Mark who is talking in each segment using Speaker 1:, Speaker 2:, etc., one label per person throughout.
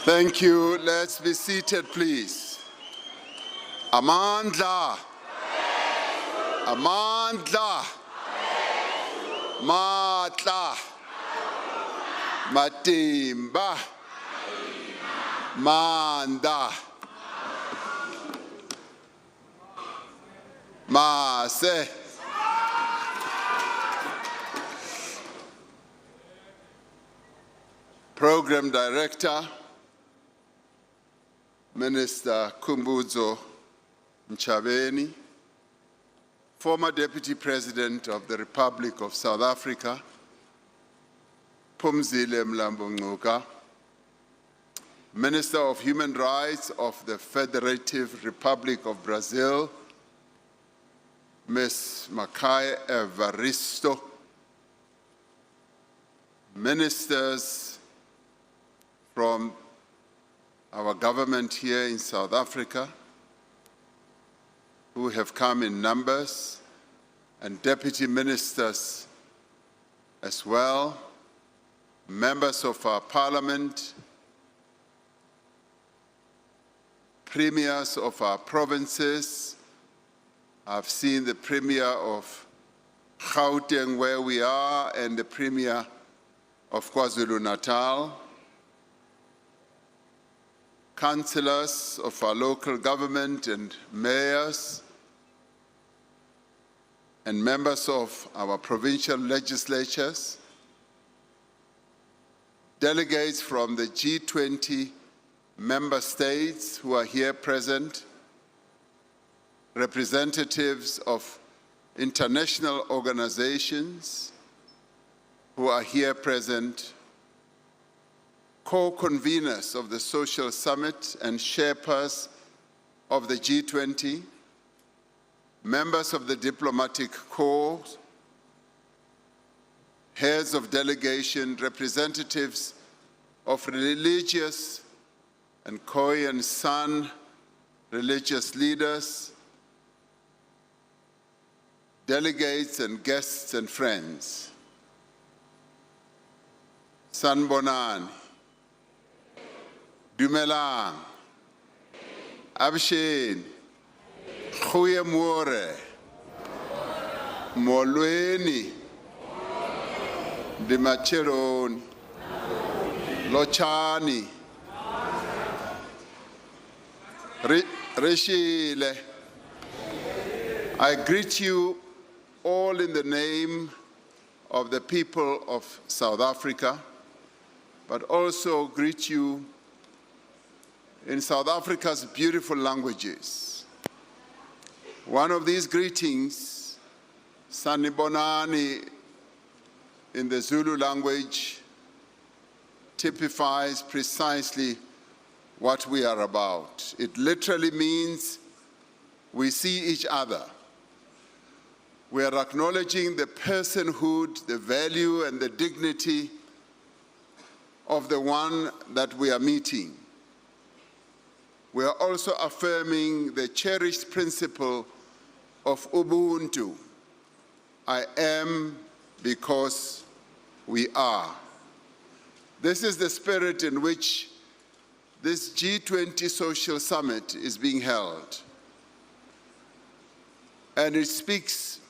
Speaker 1: Thank you. Let's be seated, please. Amandla. Amandla. Matla. Matimba. Manda. Mase. Program Director, Minister Kumbuzo Mchabeni, former Deputy President of the Republic of South Africa, Phumzile Mlambo-Ngcuka, Minister of Human Rights of the Federative Republic of Brazil, Ms. Makai Evaristo, ministers from our government here in South Africa, who have come in numbers, and deputy ministers as well, members of our parliament, premiers of our provinces. I've seen the premier of Gauteng where we are, and the premier of KwaZulu-Natal, councillors of our local government and mayors, and members of our provincial legislatures, delegates from the G20 member states who are here present, representatives of international organizations who are here present, co-conveners of the Social Summit and Sherpas of the G20, members of the diplomatic corps, heads of delegation, representatives of religious and Khoi and San religious leaders, delegates and guests and friends. Sanbonani, Dumelang, Abshin, Khuyemore, Molweni, Dimacheron, Lochani, Rishile. I greet you all in the name of the people of South Africa, but also greet you in South Africa's beautiful languages. One of these greetings, Sanibonani in the Zulu language, typifies precisely what we are about. It literally means we see each other. We are acknowledging the personhood, the value, and the dignity of the one that we are meeting. We are also affirming the cherished principle of Ubuntu. I am because we are. This is the spirit in which this G20 Social Summit is being held. And it speaks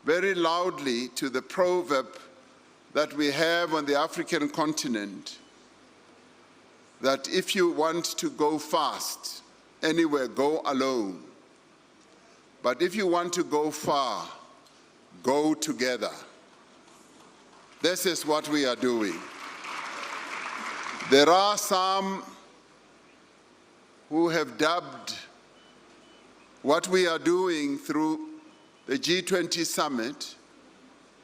Speaker 1: very loudly to the proverb that we have on the African continent, that if you want to go fast anywhere, go alone. But if you want to go far, go together. This is what we are doing. There are some who have dubbed what we are doing through the G20 summit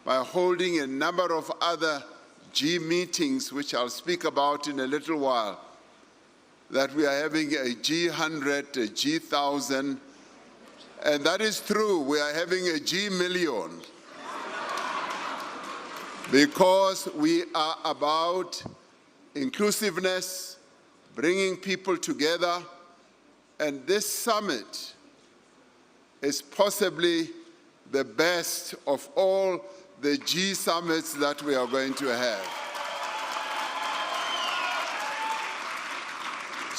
Speaker 1: by holding a number of other G meetings, which I'll speak about in a little while, that we are having a G100, a G1000, and that is true. We are having a G-million because we are about inclusiveness, bringing people together, and this summit is possibly the best of all the G summits that we are going to have.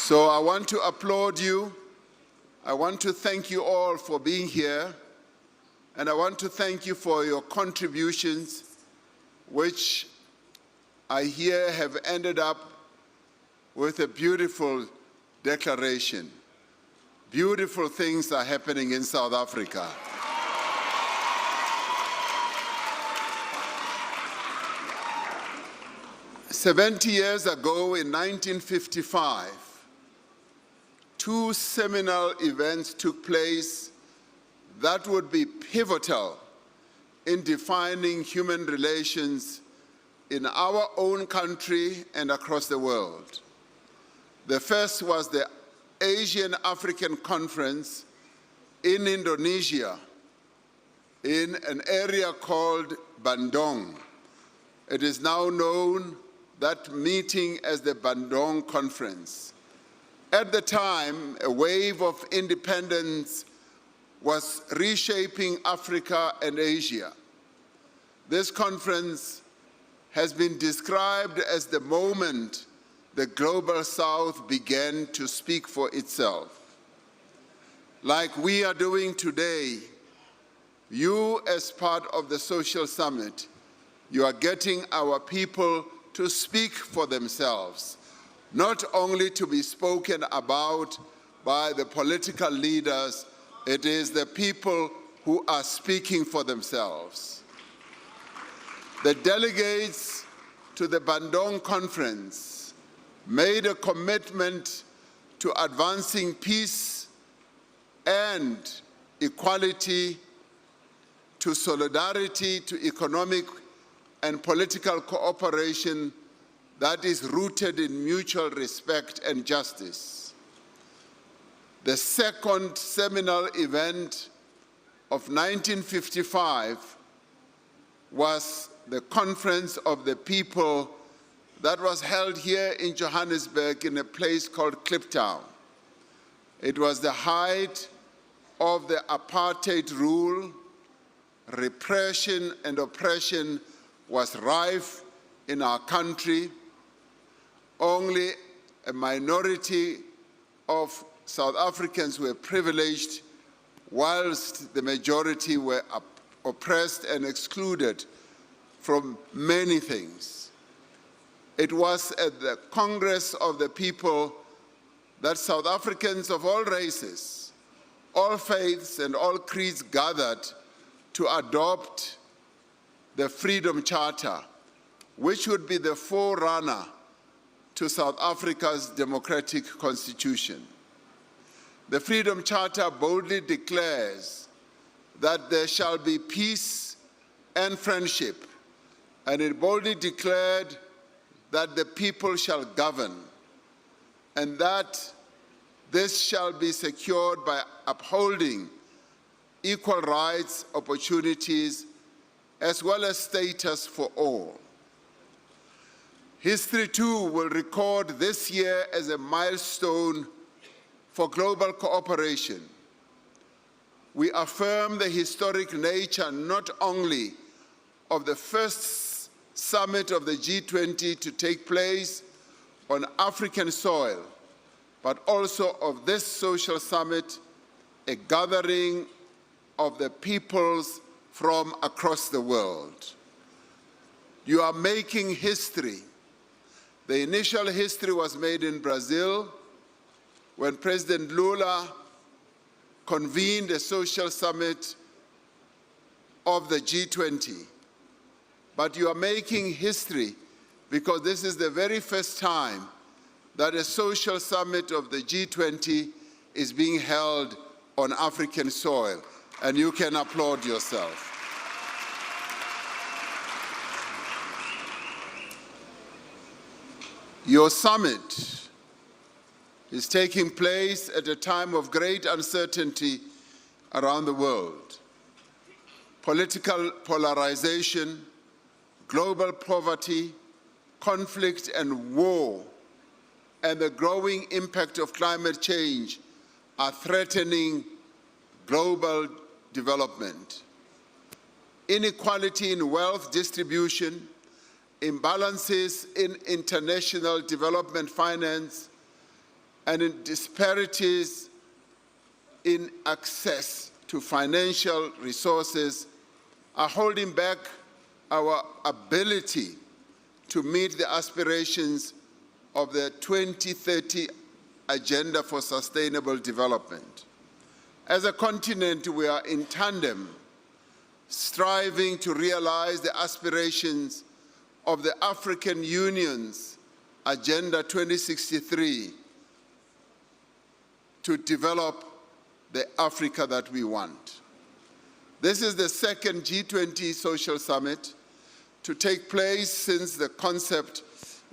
Speaker 1: So I want to applaud you. I want to thank you all for being here. And I want to thank you for your contributions, which I hear have ended up with a beautiful declaration. Beautiful things are happening in South Africa. "70 years ago, in 1955, two seminal events took place that would be pivotal in defining human relations in our own country and across the world. The first was the Asian African Conference in Indonesia, in an area called Bandung. It is now known, that meeting, as the Bandung Conference. At the time, a wave of independence was reshaping Africa and Asia. This conference has been described as the moment the Global South began to speak for itself. Like we are doing today, you, as part of the Social Summit, you are getting our people to speak for themselves, not only to be spoken about by the political leaders. It is the people who are speaking for themselves. The delegates to the Bandung Conference made a commitment to advancing peace and equality, to solidarity, to economic and political cooperation that is rooted in mutual respect and justice. The second seminal event of 1955 was the Conference of the People that was held here in Johannesburg in a place called Kliptown. It was the height of the apartheid rule. Repression and oppression was rife in our country. Only a minority of South Africans were privileged, whilst the majority were oppressed and excluded from many things. It was at the Congress of the People that South Africans of all races, all faiths and all creeds gathered to adopt the Freedom Charter, which would be the forerunner to South Africa's democratic constitution. The Freedom Charter boldly declares that there shall be peace and friendship, and it boldly declared that the people shall govern, and that this shall be secured by upholding equal rights, opportunities, as well as status for all. History, too, will record this year as a milestone for global cooperation. We affirm the historic nature not only of the first summit of the G20 to take place on African soil, but also of this social summit, a gathering of the peoples from across the world. You are making history. The initial history was made in Brazil when President Lula convened a social summit of the G20. But you are making history because this is the very first time that a social summit of the G20 is being held on African soil, and you can applaud yourself. Your summit is taking place at a time of great uncertainty around the world. Political polarization, global poverty, conflict and war, and the growing impact of climate change are threatening global development. Inequality in wealth distribution, imbalances in international development finance, and in disparities in access to financial resources are holding back our ability to meet the aspirations of the 2030 Agenda for Sustainable Development. As a continent, we are in tandem, striving to realize the aspirations of the African Union's Agenda 2063 to develop the Africa that we want. This is the second G20 Social Summit to take place since the concept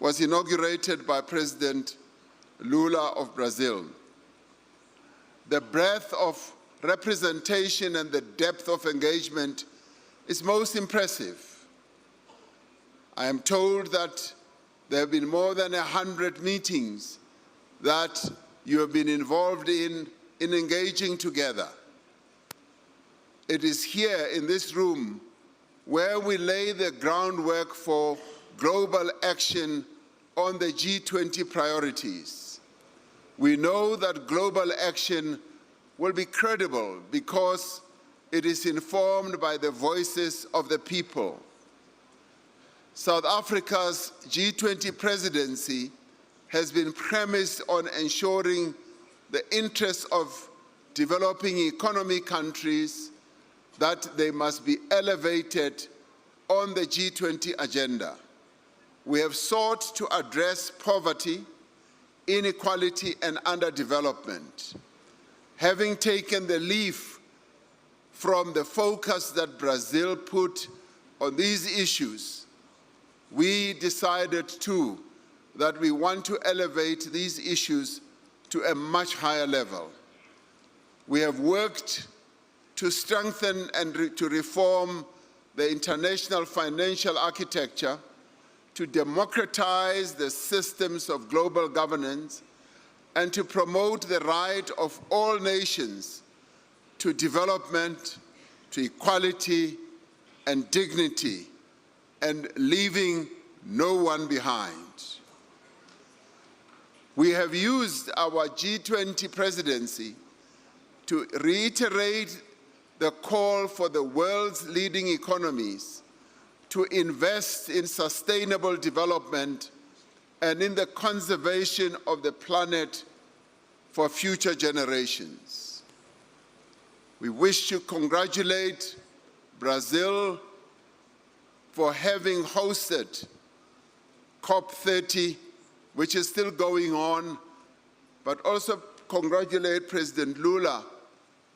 Speaker 1: was inaugurated by President Lula of Brazil. The breadth of representation and the depth of engagement is most impressive. I am told that there have been more than 100 meetings that you have been involved in engaging together. It is here in this room where we lay the groundwork for global action on the G20 priorities. We know that global action will be credible because it is informed by the voices of the people. South Africa's G20 presidency has been premised on ensuring the interests of developing economy countries, that they must be elevated on the G20 agenda. We have sought to address poverty, inequality, and underdevelopment. Having taken the leaf from the focus that Brazil put on these issues, we decided too that we want to elevate these issues to a much higher level. We have worked to strengthen and to reform the international financial architecture, to democratize the systems of global governance, and to promote the right of all nations to development, to equality and dignity, and leaving no one behind. We have used our G20 presidency to reiterate the call for the world's leading economies to invest in sustainable development and in the conservation of the planet for future generations. We wish to congratulate Brazil for having hosted COP30, which is still going on, but also congratulate President Lula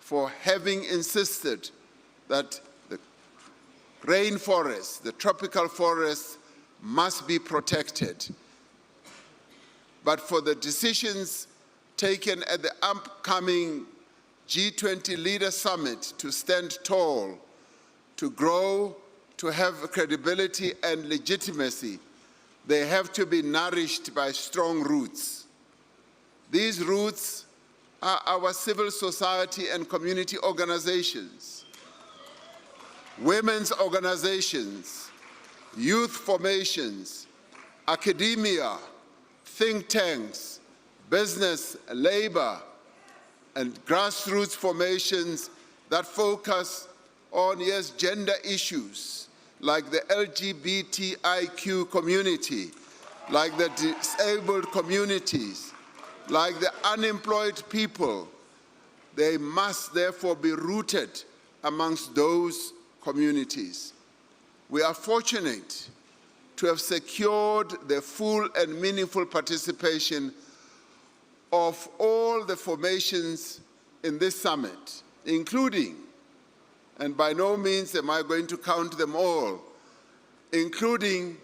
Speaker 1: for having insisted that the rainforests, the tropical forests, must be protected. But for the decisions taken at the upcoming G20 Leader Summit to stand tall, to grow, to have credibility and legitimacy, they have to be nourished by strong roots. These roots are our civil society and community organizations, women's organizations, youth formations, academia, think tanks, business, labor, and grassroots formations that focus on, yes, gender issues, like the LGBTIQ community, like the disabled communities, like the unemployed people. They must therefore be rooted amongst those communities. We are fortunate to have secured the full and meaningful participation of all the formations in this summit, including, and by no means am I going to count them all, including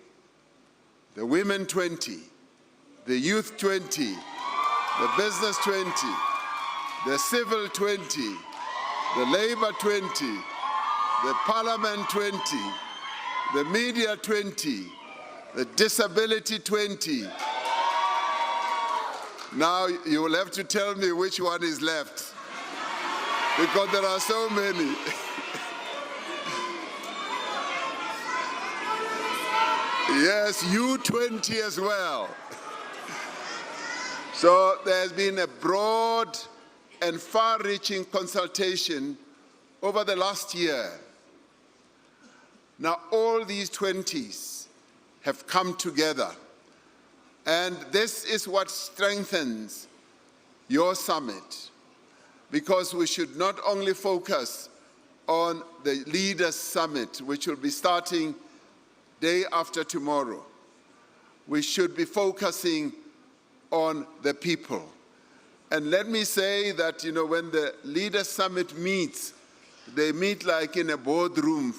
Speaker 1: the Women 20, the Youth 20, the Business 20, the Civil 20, the Labor 20, the Parliament 20, the Media 20, the Disability 20. Now you will have to tell me which one is left, because there are so many. Yes, U20 as well. So there has been a broad and far-reaching consultation over the last year. Now all these 20s have come together, and this is what strengthens your summit, because we should not only focus on the Leaders' Summit, which will be starting day after tomorrow. We should be focusing on the people. And let me say that, when the Leaders' Summit meets, they meet like in a boardroom.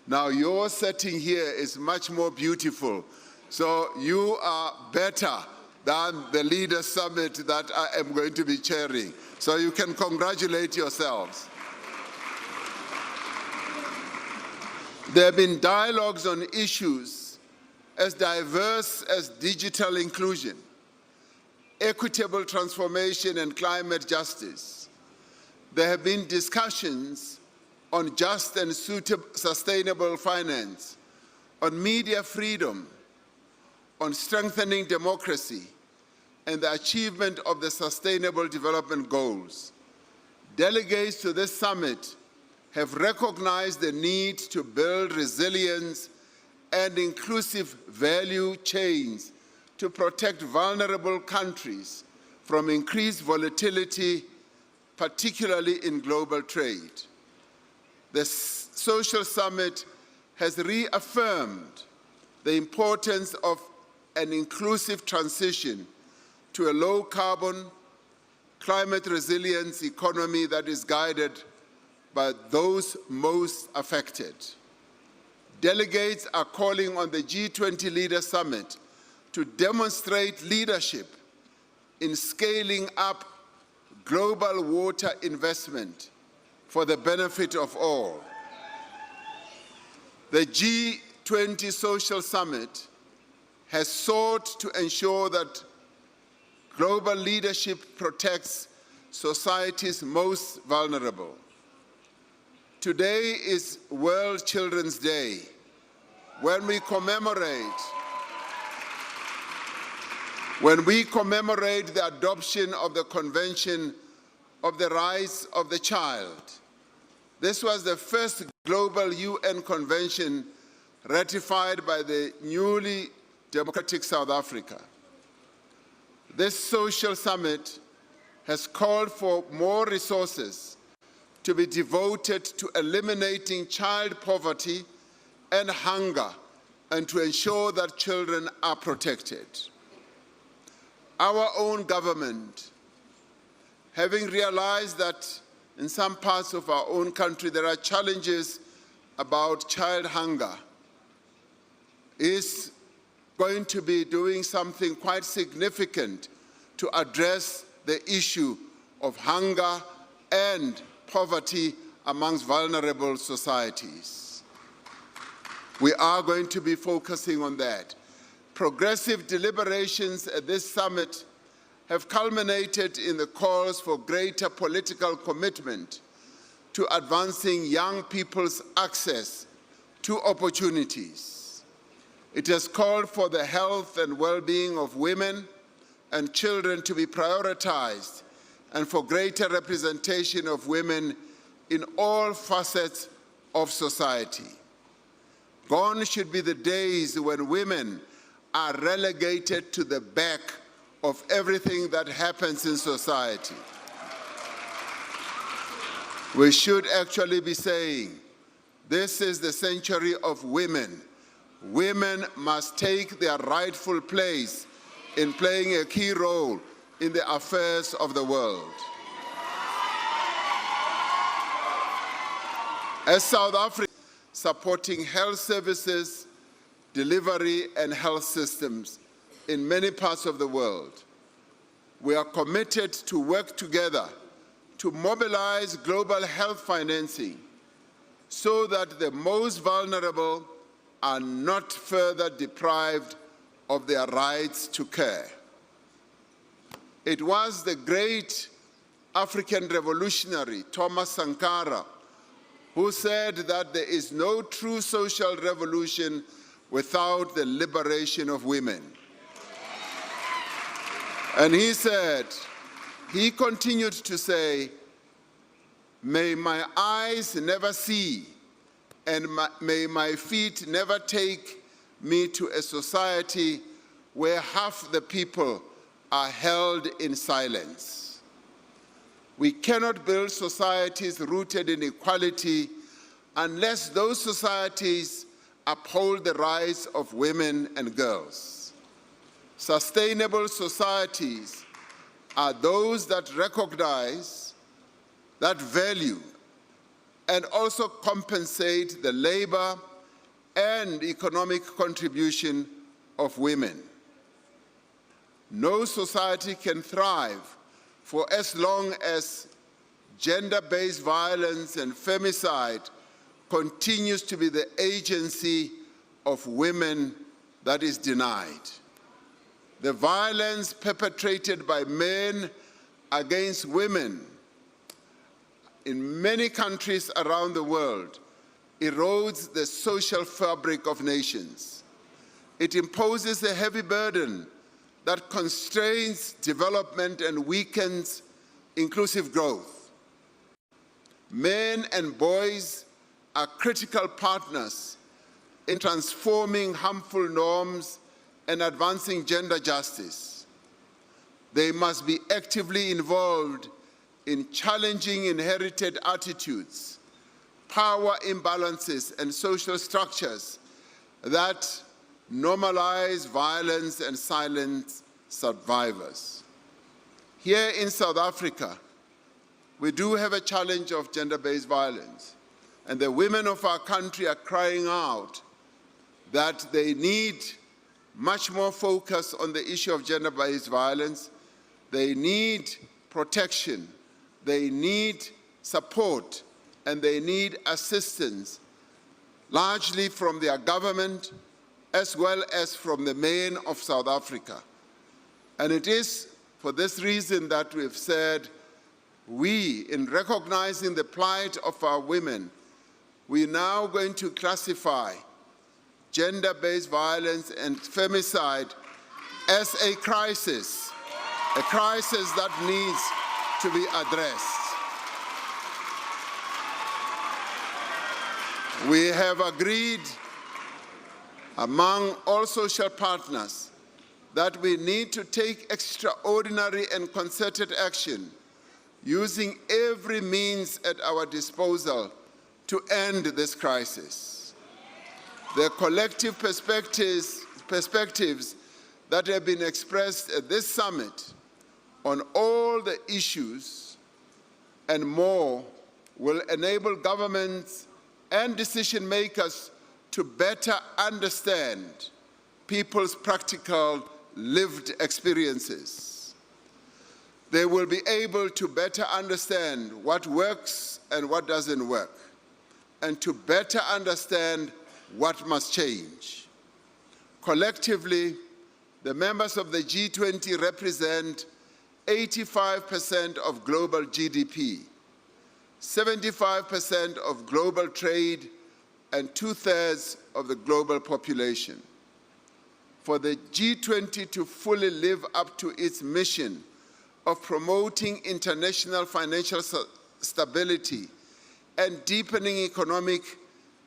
Speaker 1: Now your setting here is much more beautiful. So you are better than the Leaders' Summit that I am going to be chairing. So you can congratulate yourselves. There have been dialogues on issues as diverse as digital inclusion, equitable transformation, and climate justice. There have been discussions on just and sustainable finance, on media freedom, on strengthening democracy, and the achievement of the Sustainable Development Goals. Delegates to this summit have recognized the need to build resilience and inclusive value chains to protect vulnerable countries from increased volatility, particularly in global trade. The Social Summit has reaffirmed the importance of an inclusive transition to a low-carbon, climate-resilient economy that is guided by those most affected. Delegates are calling on the G20 Leaders Summit to demonstrate leadership in scaling up global water investment for the benefit of all. The G20 Social Summit has sought to ensure that global leadership protects society's most vulnerable. Today is World Children's Day, when we commemorate the adoption of the Convention of the Rights of the Child. This was the first global UN convention ratified by the newly democratic South Africa. This social summit has called for more resources to be devoted to eliminating child poverty and hunger, and to ensure that children are protected. Our own government, having realized that in some parts of our own country there are challenges about child hunger, is going to be doing something quite significant to address the issue of hunger and poverty amongst vulnerable societies. We are going to be focusing on that. Progressive deliberations at this summit have culminated in the calls for greater political commitment to advancing young people's access to opportunities. It has called for the health and well-being of women and children to be prioritized, and for greater representation of women in all facets of society. Gone should be the days when women are relegated to the back of everything that happens in society. We should actually be saying, this is the century of women. Women must take their rightful place in playing a key role in the affairs of the world. As South Africa, supporting health services, delivery, and health systems in many parts of the world, we are committed to work together to mobilize global health financing so that the most vulnerable are not further deprived of their rights to care. It was the great African revolutionary, Thomas Sankara, who said that there is no true social revolution without the liberation of women. And he said, he continued to say, may my eyes never see and may my feet never take me to a society where half the people are held in silence. We cannot build societies rooted in equality unless those societies uphold the rights of women and girls. Sustainable societies are those that recognize, that value, and also compensate the labor and economic contribution of women. No society can thrive for as long as gender-based violence and femicide continues to be the agency of women that is denied. The violence perpetrated by men against women in many countries around the world erodes the social fabric of nations. It imposes a heavy burden that constrains development and weakens inclusive growth. Men and boys are critical partners in transforming harmful norms and advancing gender justice. They must be actively involved in challenging inherited attitudes, power imbalances, and social structures that normalize violence and silence survivors. Here in South Africa, we do have a challenge of gender-based violence, and the women of our country are crying out that they need much more focus on the issue of gender-based violence. They need protection, they need support, and they need assistance, largely from their government, as well as from the men of South Africa. And it is for this reason that we've said, we, in recognizing the plight of our women, we're now going to classify gender-based violence and femicide as a crisis that needs to be addressed. We have agreed among all social partners that we need to take extraordinary and concerted action using every means at our disposal to end this crisis. The collective perspectives that have been expressed at this summit on all the issues and more will enable governments and decision makers to better understand people's practical lived experiences. They will be able to better understand what works and what doesn't work, and to better understand what must change. Collectively, the members of the G20 represent 85% of global GDP, 75% of global trade, and 2/3 of the global population. For the G20 to fully live up to its mission of promoting international financial stability and deepening economic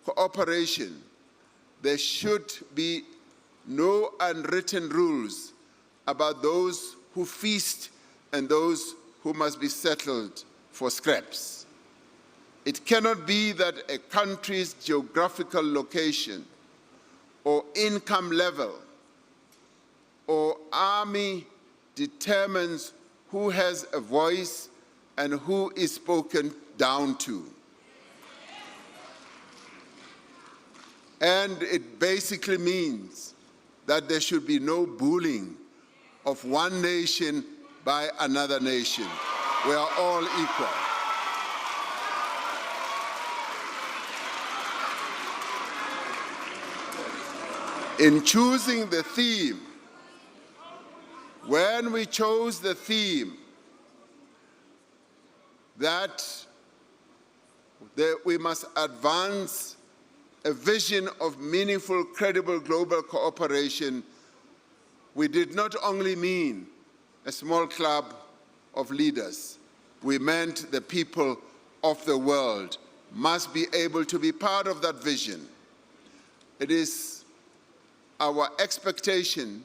Speaker 1: cooperation, there should be no unwritten rules about those who feast and those who must be settled for scraps. It cannot be that a country's geographical location or income level or army determines who has a voice and who is spoken down to. And it basically means that there should be no bullying of one nation by another nation. We are all equal. In choosing the theme, when we chose the theme that we must advance a vision of meaningful, credible global cooperation, we did not only mean a small club of leaders. We meant the people of the world must be able to be part of that vision. It is our expectation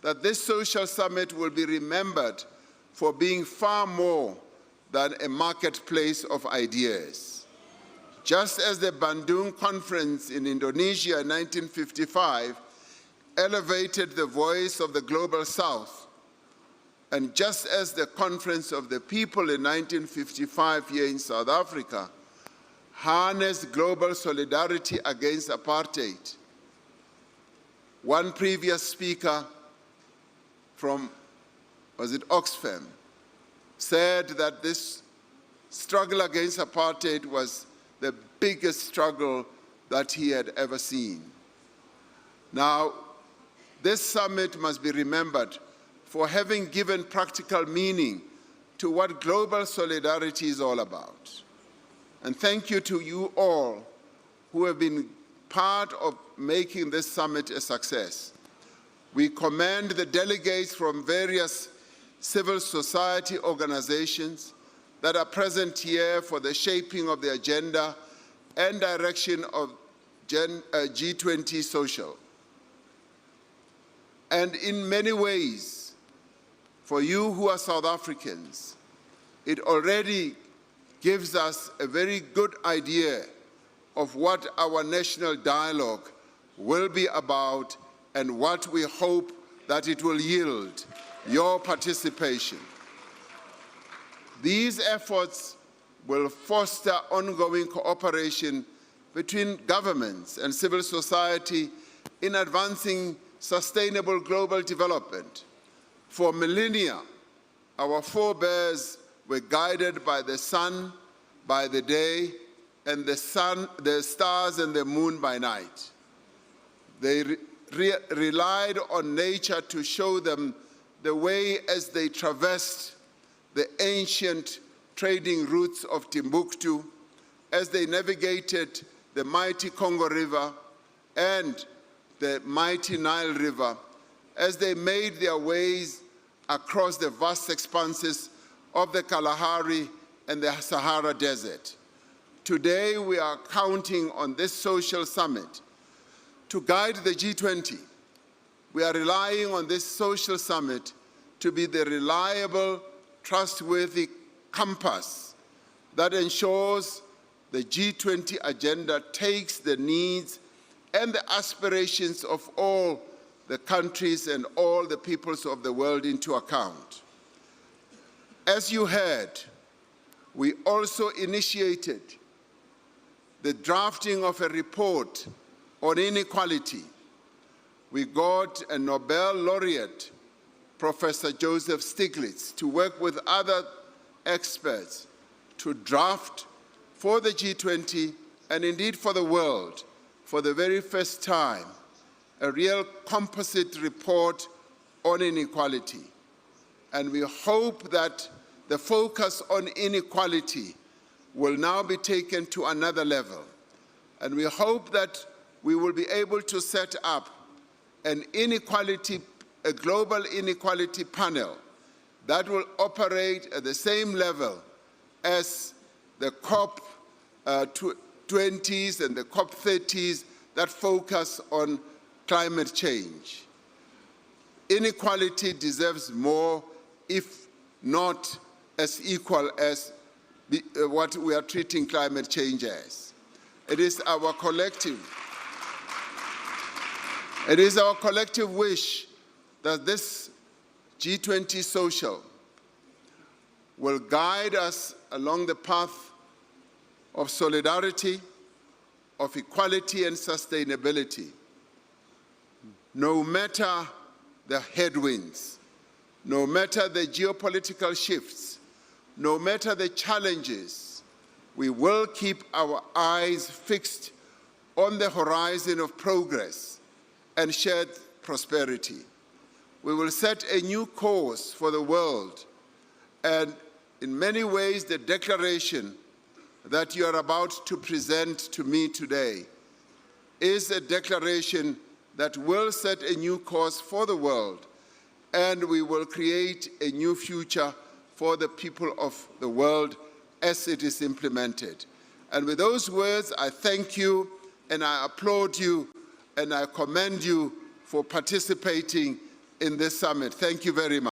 Speaker 1: that this social summit will be remembered for being far more than a marketplace of ideas. Just as the Bandung Conference in Indonesia in 1955 elevated the voice of the Global South, and just as the Conference of the People in 1955 here in South Africa harnessed global solidarity against apartheid, one previous speaker from, was it Oxfam, said that this struggle against apartheid was the biggest struggle that he had ever seen. Now, this summit must be remembered for having given practical meaning to what global solidarity is all about. And thank you to you all who have been part of making this summit a success. We commend the delegates from various civil society organizations that are present here for the shaping of the agenda and direction of G20 Social. And in many ways, for you who are South Africans, it already gives us a very good idea of what our national dialogue will be about and what we hope that it will yield, your participation. These efforts will foster ongoing cooperation between governments and civil society in advancing sustainable global development. For millennia, our forebears were guided by the sun by the day and the stars and the moon by night. They relied on nature to show them the way as they traversed the ancient trading routes of Timbuktu, as they navigated the mighty Congo River and the mighty Nile River, as they made their ways across the vast expanses of the Kalahari and the Sahara Desert. Today, we are counting on this social summit to guide the G20. We are relying on this social summit to be the reliable, trustworthy compass that ensures the G20 agenda takes the needs and the aspirations of all the countries and all the peoples of the world into account. As you heard, we also initiated the drafting of a report on inequality. We got a Nobel laureate, Professor Joseph Stiglitz, to work with other experts to draft for the G20 and indeed for the world, for the very first time, a real composite report on inequality. And we hope that the focus on inequality will now be taken to another level. And we hope that we will be able to set up a global inequality panel that will operate at the same level as the COP 20s and the COP 30s that focus on climate change. Inequality deserves more, if not as equal as what we are treating climate change as. It is our collective wish that this G20 Social will guide us along the path of solidarity, of equality and sustainability. No matter the headwinds, no matter the geopolitical shifts, no matter the challenges, we will keep our eyes fixed on the horizon of progress and shared prosperity. We will set a new course for the world, and in many ways the declaration that you are about to present to me today is a declaration that will set a new course for the world and we will create a new future for the people of the world as it is implemented. And with those words, I thank you and I applaud you and I commend you for participating in this summit. Thank you very much.